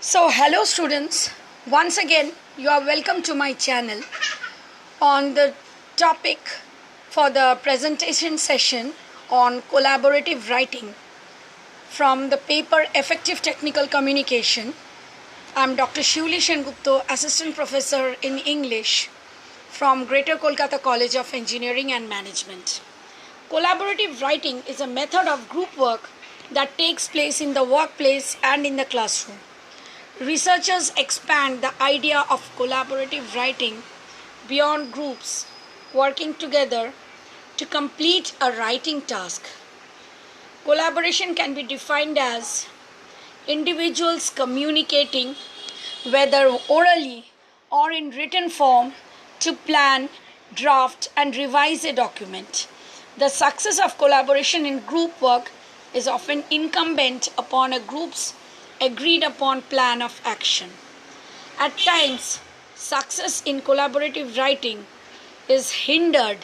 Hello students. Once again, you are welcome to my channel on the topic for the presentation session on collaborative writing from the paper Effective Technical Communication. I am Dr.Shiuli Assistant Professor in English from Greater Kolkata College of Engineering and Management. Collaborative writing is a method of group work that takes place in the workplace and in the classroom. Researchers expand the idea of collaborative writing beyond groups working together to complete a writing task. Collaboration can be defined as individuals communicating, whether orally or in written form, to plan, draft, and revise a document. The success of collaboration in group work is often incumbent upon a group's agreed upon plan of action. At times, success in collaborative writing is hindered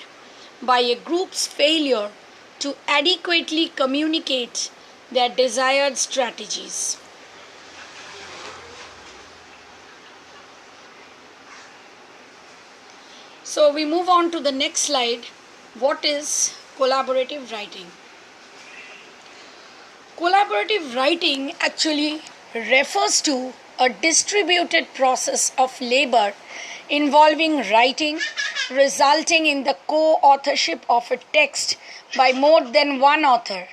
by a group's failure to adequately communicate their desired strategies. So we move on to the next slide. What is collaborative writing? Collaborative writing actually refers to a distributed process of labor involving writing, resulting in the co-authorship of a text by more than one author.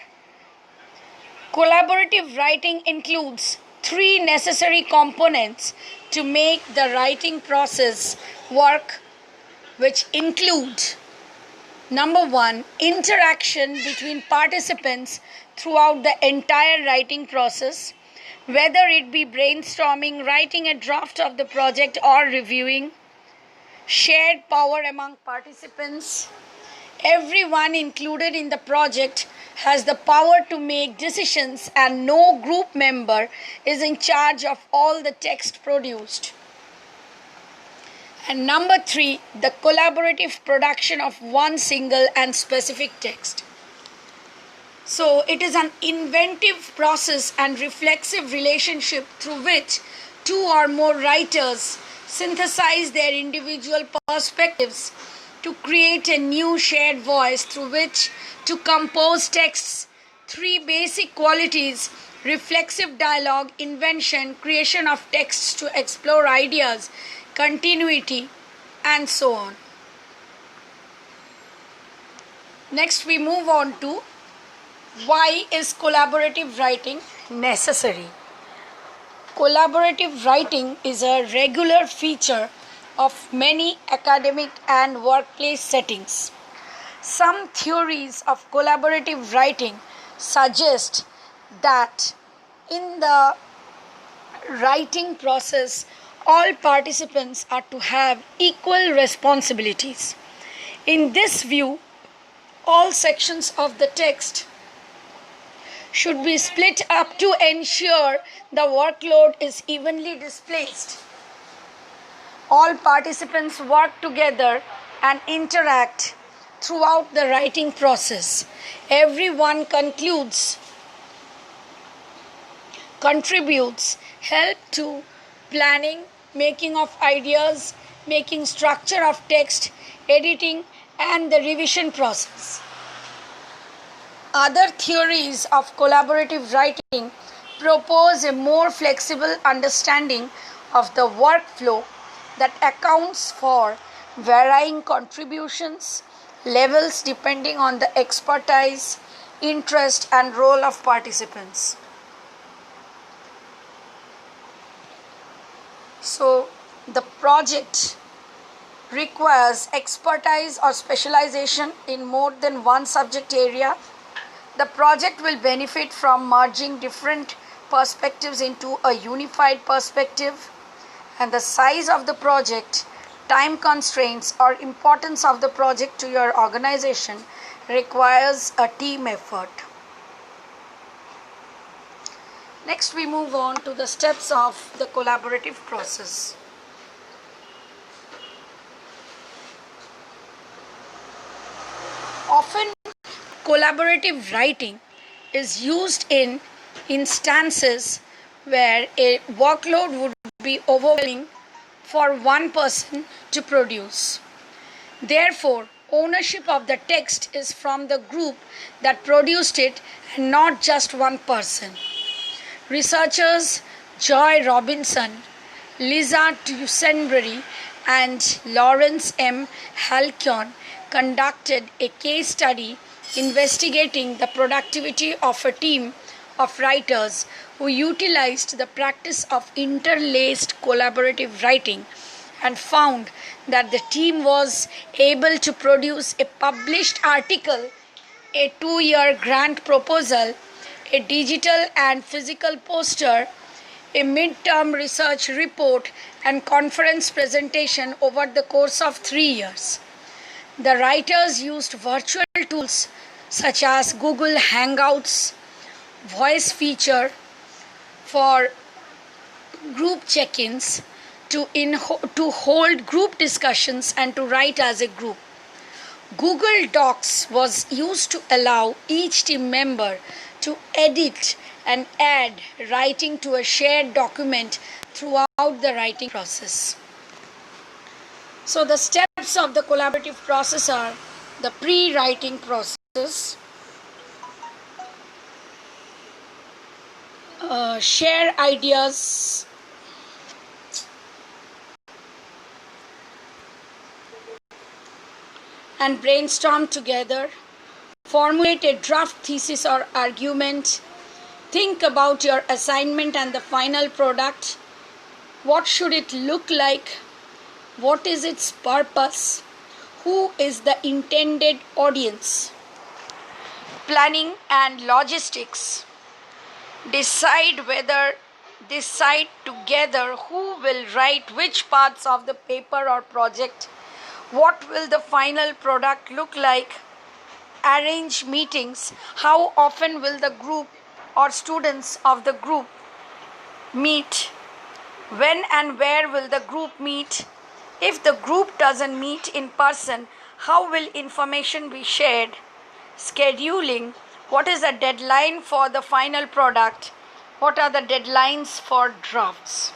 Collaborative writing includes three necessary components to make the writing process work, which include: Number 1, interaction between participants throughout the entire writing process, whether it be brainstorming, writing a draft of the project, or reviewing. Shared power among participants. Everyone included in the project has the power to make decisions, and no group member is in charge of all the text produced. And number 3, the collaborative production of one single and specific text. So it is an inventive process and reflexive relationship through which two or more writers synthesize their individual perspectives to create a new shared voice through which to compose texts. Three basic qualities: reflexive dialogue, invention, creation of texts to explore ideas, continuity, and so on. Next, we move on to why is collaborative writing necessary. Collaborative writing is a regular feature of many academic and workplace settings. Some theories of collaborative writing suggest that in the writing process, all participants are to have equal responsibilities. In this view, all sections of the text should be split up to ensure the workload is evenly displaced. All participants work together and interact throughout the writing process. Everyone contributes, help to planning, making of ideas, making structure of text, editing, and the revision process. Other theories of collaborative writing propose a more flexible understanding of the workflow that accounts for varying contributions levels depending on the expertise, interest, and role of participants. So, the project requires expertise or specialization in more than one subject area. The project will benefit from merging different perspectives into a unified perspective, and the size of the project, time constraints, or importance of the project to your organization requires a team effort. Next, we move on to the steps of the collaborative process. Often, collaborative writing is used in instances where a workload would be overwhelming for one person to produce. Therefore, ownership of the text is from the group that produced it and not just one person. Researchers Joy Robinson, Lisa Dusenberry, and Lawrence M. Halcyon conducted a case study investigating the productivity of a team of writers who utilized the practice of interlaced collaborative writing and found that the team was able to produce a published article, a 2-year grant proposal, a digital and physical poster, a midterm research report, and conference presentation over the course of 3 years. The writers used virtual tools such as Google Hangouts, voice feature for group check-ins, to hold group discussions and to write as a group. Google Docs was used to allow each team member to edit and add writing to a shared document throughout the writing process. So the steps of the collaborative process are the pre-writing process, share ideas, and brainstorm together, formulate a draft thesis or argument, think about your assignment and the final product. What should it look like? What is its purpose? Who is the intended audience? Planning and logistics. Decide together who will write which parts of the paper or project. What will the final product look like? Arrange meetings. How often will the group or students of the group meet? When and where will the group meet? If the group doesn't meet in person, how will information be shared? Scheduling. What is the deadline for the final product? What are the deadlines for drafts?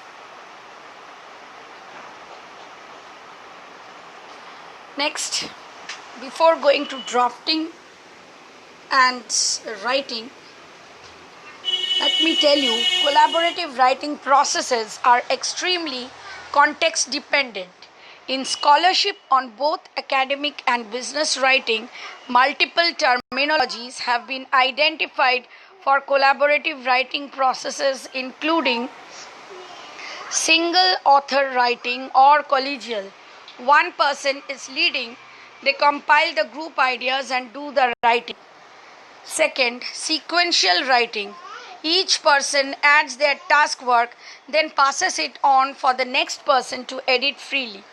Next, before going to drafting and writing, let me tell you, collaborative writing processes are extremely context dependent. In scholarship on both academic and business writing, multiple terminologies have been identified for collaborative writing processes, including single author writing or collegial. One person is leading, they compile the group ideas and do the writing. Second, sequential writing. Each person adds their task work, then passes it on for the next person to edit freely.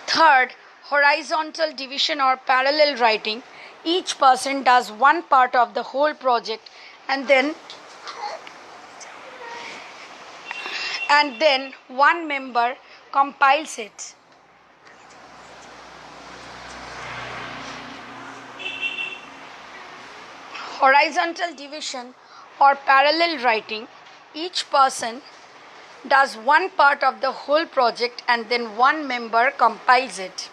Third, horizontal division or parallel writing. Each person does one part of the whole project and then one member compiles it. Horizontal division or parallel writing. Each person does one part of the whole project and then one member compiles it.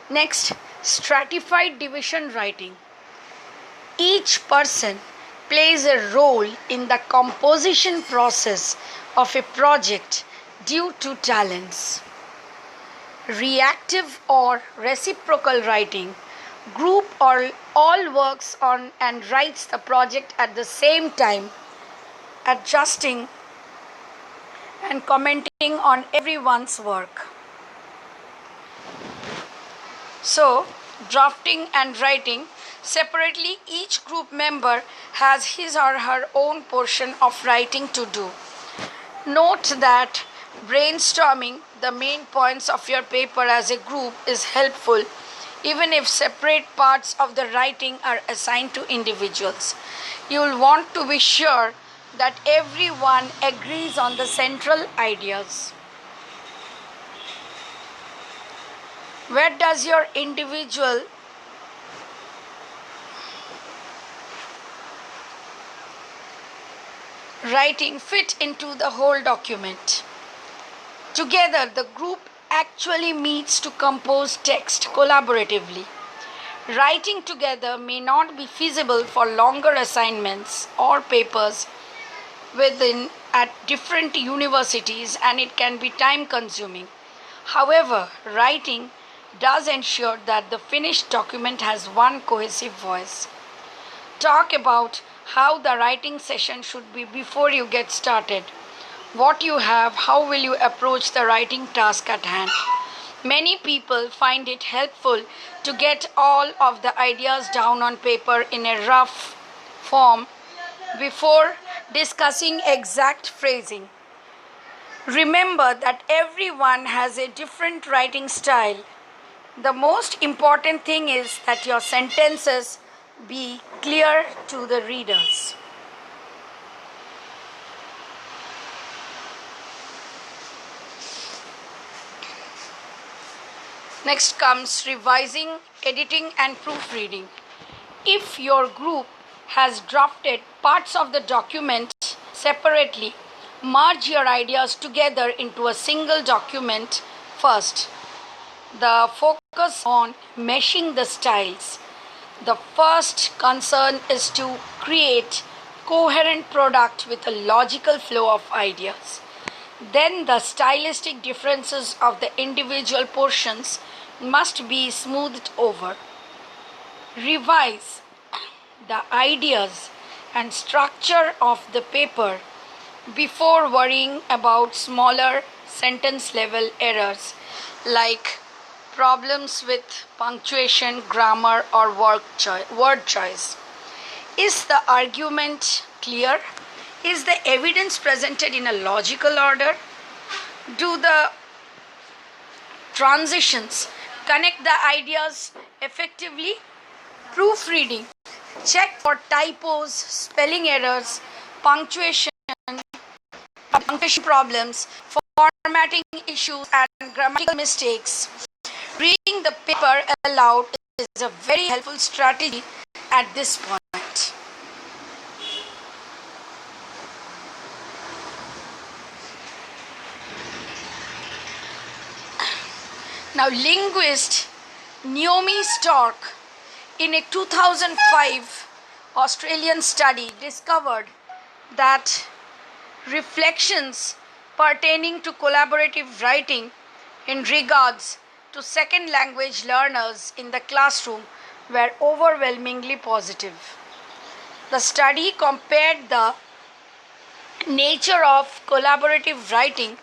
Next, stratified division writing. Each person plays a role in the composition process of a project due to talents. Reactive or reciprocal writing. Group or all works on and writes the project at the same time, adjusting and commenting on everyone's work. So, drafting and writing separately, each group member has his or her own portion of writing to do. Note that brainstorming the main points of your paper as a group is helpful, even if separate parts of the writing are assigned to individuals. You will want to be sure that everyone agrees on the central ideas. Where does your individual writing fit into the whole document. Together, the group actually meets to compose text collaboratively. Writing together may not be feasible for longer assignments or papers within at different universities, and it can be time consuming. However, writing does ensure that the finished document has one cohesive voice. Talk about how the writing session should be before you get started. What you have, how will you approach the writing task at hand? Many people find it helpful to get all of the ideas down on paper in a rough form before discussing exact phrasing. Remember that everyone has a different writing style. The most important thing is that your sentences be clear to the readers. Next comes revising, editing, and proofreading. If your group has drafted parts of the document separately, merge your ideas together into a single document first. The focus on meshing the styles. The first concern is to create coherent product with a logical flow of ideas. Then the stylistic differences of the individual portions must be smoothed over. Revise the ideas and structure of the paper before worrying about smaller sentence level errors like problems with punctuation, grammar, or word choice. Is the argument clear? Is the evidence presented in a logical order? Do the transitions connect the ideas effectively? Proofreading. Check for typos, spelling errors, punctuation problems, formatting issues, and grammatical mistakes. Reading the paper aloud is a very helpful strategy at this point. Now, linguist Naomi Stark, in a 2005 Australian study, discovered that reflections pertaining to collaborative writing in regards to second language learners in the classroom were overwhelmingly positive. The study compared the nature of collaborative writing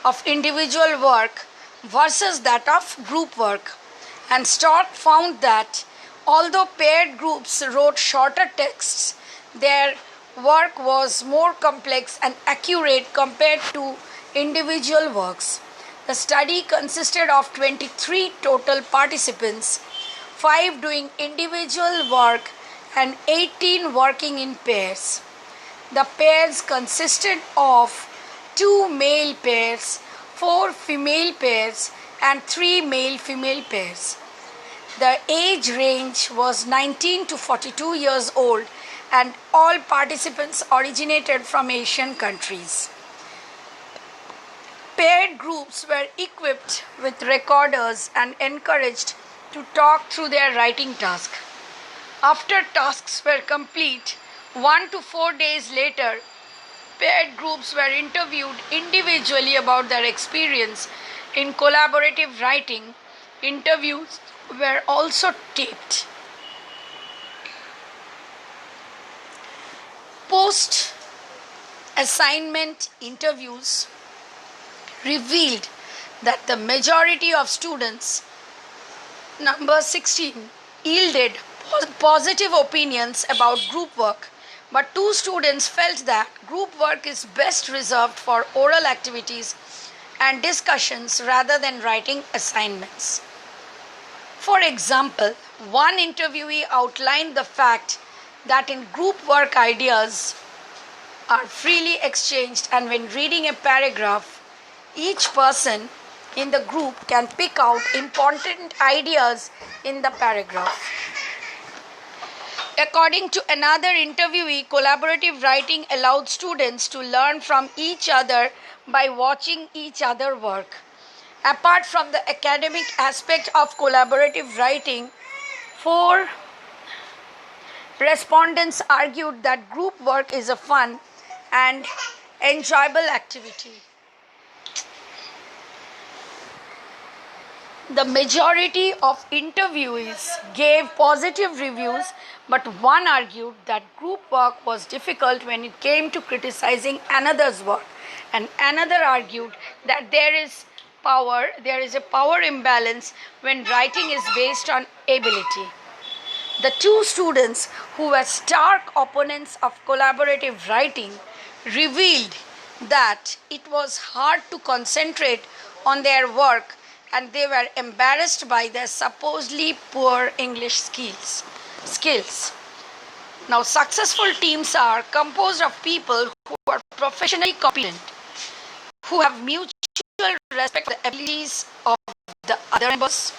of individual work versus that of group work, and Stark found that although paired groups wrote shorter texts, their work was more complex and accurate compared to individual works. The study consisted of 23 total participants, 5 doing individual work and 18 working in pairs. The pairs consisted of 2 male pairs, 4 female pairs, and 3 male-female pairs. The age range was 19 to 42 years old, and all participants originated from Asian countries. Paired groups were equipped with recorders and encouraged to talk through their writing task. After tasks were complete, 1 to 4 days later, paired groups were interviewed individually about their experience in collaborative writing. Interviews were also taped. Post-assignment interviews revealed that the majority of students, number 16, yielded positive opinions about group work, but 2 students felt that group work is best reserved for oral activities and discussions rather than writing assignments. For example, one interviewee outlined the fact that in group work ideas are freely exchanged, and when reading a paragraph, each person in the group can pick out important ideas in the paragraph. According to another interviewee, collaborative writing allowed students to learn from each other by watching each other work. Apart from the academic aspect of collaborative writing, four respondents argued that group work is a fun and enjoyable activity. The majority of interviewees gave positive reviews, but one argued that group work was difficult when it came to criticizing another's work, and another argued that there is a power imbalance when writing is based on ability. The two students who were stark opponents of collaborative writing revealed that it was hard to concentrate on their work and they were embarrassed by their supposedly poor English skills. Now, successful teams are composed of people who are professionally competent, who have mutual respect for the abilities of the other members,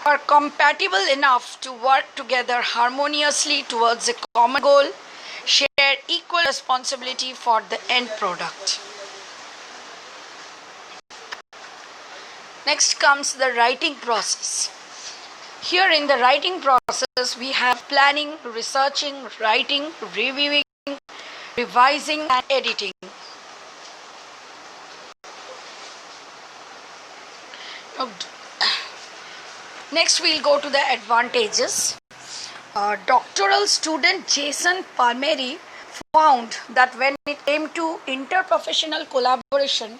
are compatible enough to work together harmoniously towards a common goal, share equal responsibility for the end product. Next comes the writing process. Here in the writing process, we have planning, researching, writing, reviewing, revising, and editing. Next, we'll go to the advantages. Doctoral student Jason Palmieri found that when it came to interprofessional collaboration,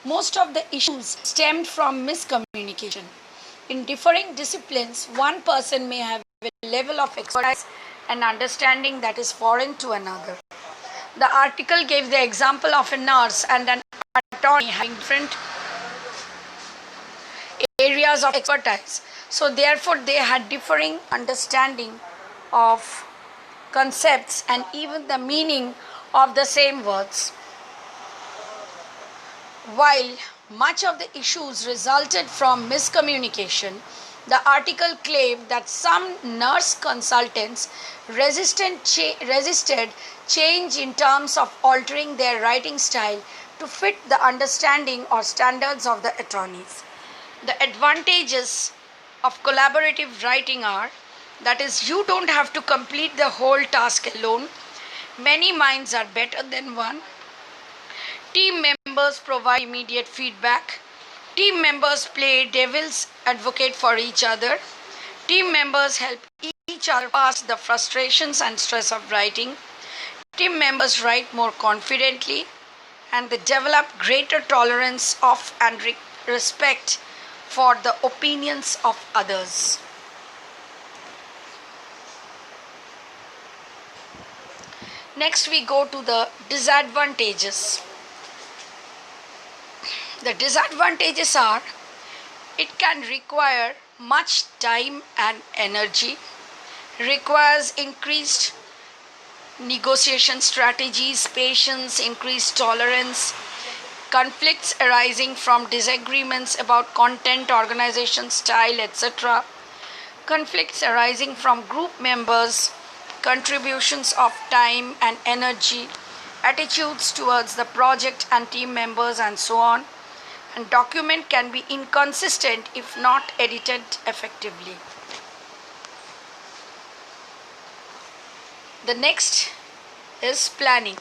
most of the issues stemmed from miscommunication. In differing disciplines, one person may have a level of expertise and understanding that is foreign to another. The article gave the example of a nurse and an attorney having different areas of expertise. So therefore they had differing understanding of concepts and even the meaning of the same words. While much of the issues resulted from miscommunication, the article claimed that some nurse consultants resisted change in terms of altering their writing style to fit the understanding or standards of the attorneys. The advantages of collaborative writing are that is, you don't have to complete the whole task alone. Many minds are better than one. Team members provide immediate feedback. Team members play devil's advocate for each other. Team members help each other pass the frustrations and stress of writing. Team members write more confidently and they develop greater tolerance of and respect for the opinions of others. Next, we go to the disadvantages. The disadvantages are it can require much time and energy, requires increased negotiation strategies, patience, increased tolerance, conflicts arising from disagreements about content, organization, style, etc., conflicts arising from group members, contributions of time and energy, attitudes towards the project and team members, and so on. And document can be inconsistent if not edited effectively. The next is planning.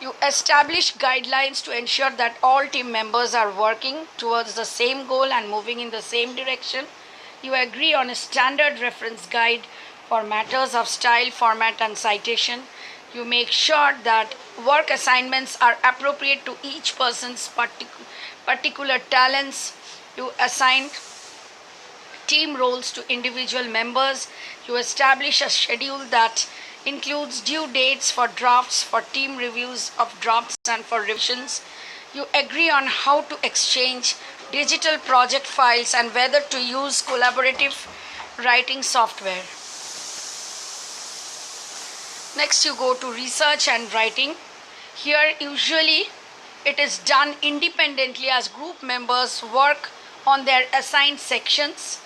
You establish guidelines to ensure that all team members are working towards the same goal and moving in the same direction. You agree on a standard reference guide for matters of style, format, and citation. You make sure that work assignments are appropriate to each person's particular talents. You assign team roles to individual members. You establish a schedule that includes due dates for drafts, for team reviews of drafts, and for revisions. You agree on how to exchange digital project files and whether to use collaborative writing software. Next, you go to research and writing. Here, usually, it is done independently as group members work on their assigned sections.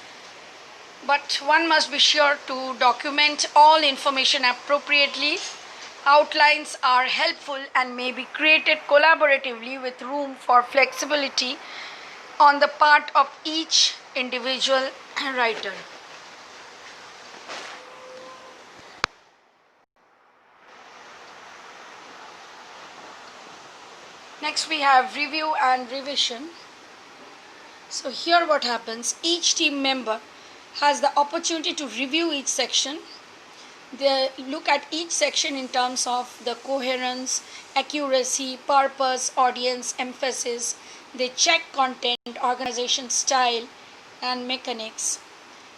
but one must be sure to document all information appropriately. Outlines are helpful and may be created collaboratively with room for flexibility on the part of each individual writer. Next, we have review and revision. So, here what happens, each team member has the opportunity to review each section. They look at each section in terms of the coherence, accuracy, purpose, audience, emphasis. They check content, organization style, and mechanics.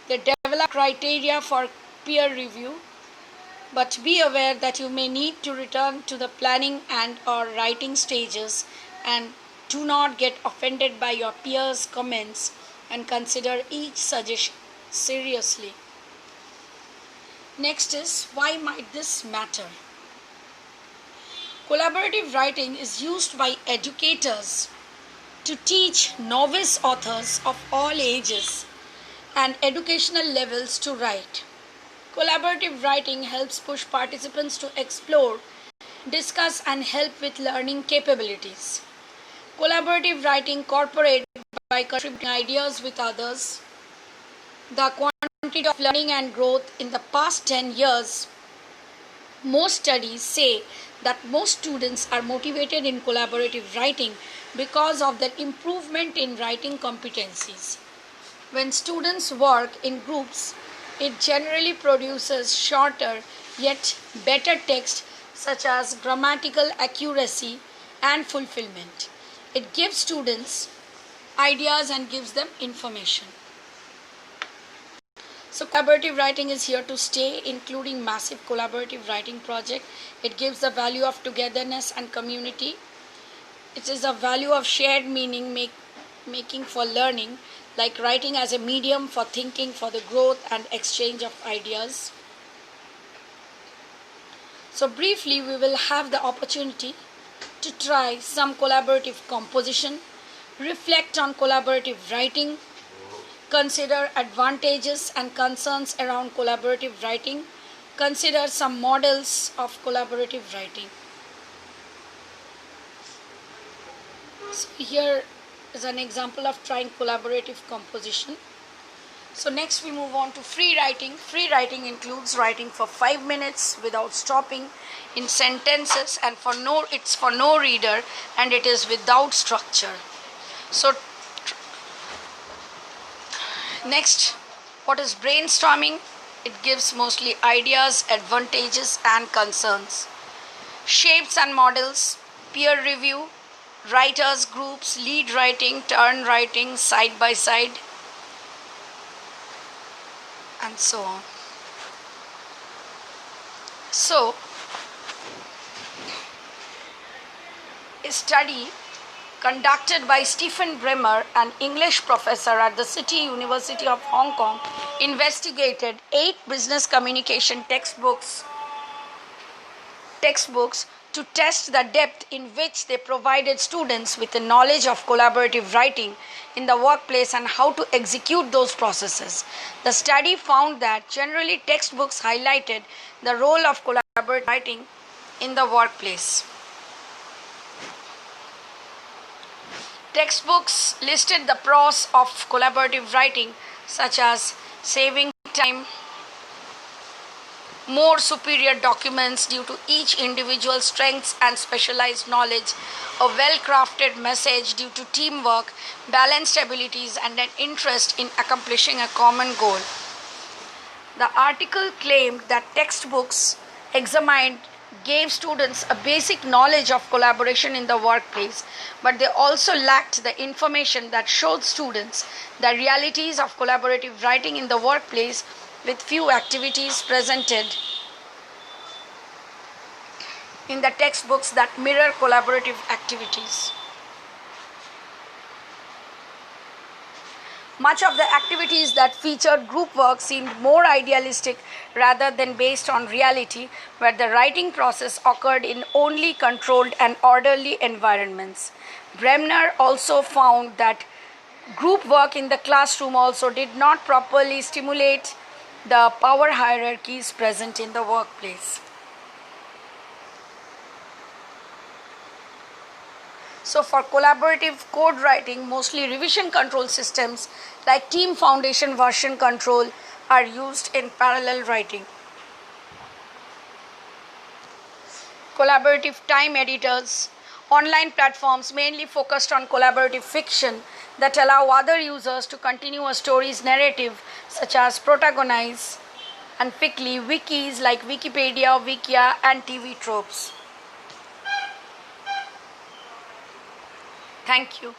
They develop criteria for peer review, but be aware that you may need to return to the planning and or writing stages, and do not get offended by your peers' comments and consider each suggestion seriously. Next is, why might this matter? Collaborative writing is used by educators to teach novice authors of all ages and educational levels to write. Collaborative writing helps push participants to explore, discuss, and help with learning capabilities. Collaborative writing incorporates by contributing ideas with others. The quantity of learning and growth in the past 10 years, most studies say that most students are motivated in collaborative writing because of their improvement in writing competencies. When students work in groups, it generally produces shorter yet better text such as grammatical accuracy and fulfillment. It gives students ideas and gives them information. So collaborative writing is here to stay, including massive collaborative writing project. It gives the value of togetherness and community. It is a value of shared meaning making for learning, like writing as a medium for thinking, for the growth and exchange of ideas. So briefly, we will have the opportunity to try some collaborative composition, reflect on collaborative writing, consider advantages and concerns around collaborative writing, consider some models of collaborative writing. So here is an example of trying collaborative composition. So next we move on to free writing. Free writing includes writing for 5 minutes without stopping in sentences, and it's for no reader, and it is without structure. So next, what is brainstorming? It gives mostly ideas, advantages and concerns. Shapes and models, peer review, writers groups, lead writing, turn writing, side by side, and so on. So, a study conducted by Stephen Bremer, an English professor at the City University of Hong Kong, investigated 8 business communication textbooks to test the depth in which they provided students with the knowledge of collaborative writing in the workplace and how to execute those processes. The study found that generally textbooks highlighted the role of collaborative writing in the workplace. Textbooks listed the pros of collaborative writing, such as saving time, more superior documents due to each individual's strengths and specialized knowledge, a well-crafted message due to teamwork, balanced abilities, and an interest in accomplishing a common goal. The article claimed that textbooks examined gave students a basic knowledge of collaboration in the workplace, but they also lacked the information that showed students the realities of collaborative writing in the workplace, with few activities presented in the textbooks that mirror collaborative activities. Much of the activities that featured group work seemed more idealistic rather than based on reality, where the writing process occurred in only controlled and orderly environments. Bremner also found that Group work in the classroom also did not properly stimulate the power hierarchies present in the workplace. So for collaborative code writing, mostly revision control systems like Team Foundation version control are used in parallel writing. Collaborative time editors, online platforms mainly focused on collaborative fiction that allow other users to continue a story's narrative, such as protagonize and quickly wikis like Wikipedia, Wikia, and TV tropes. Thank you.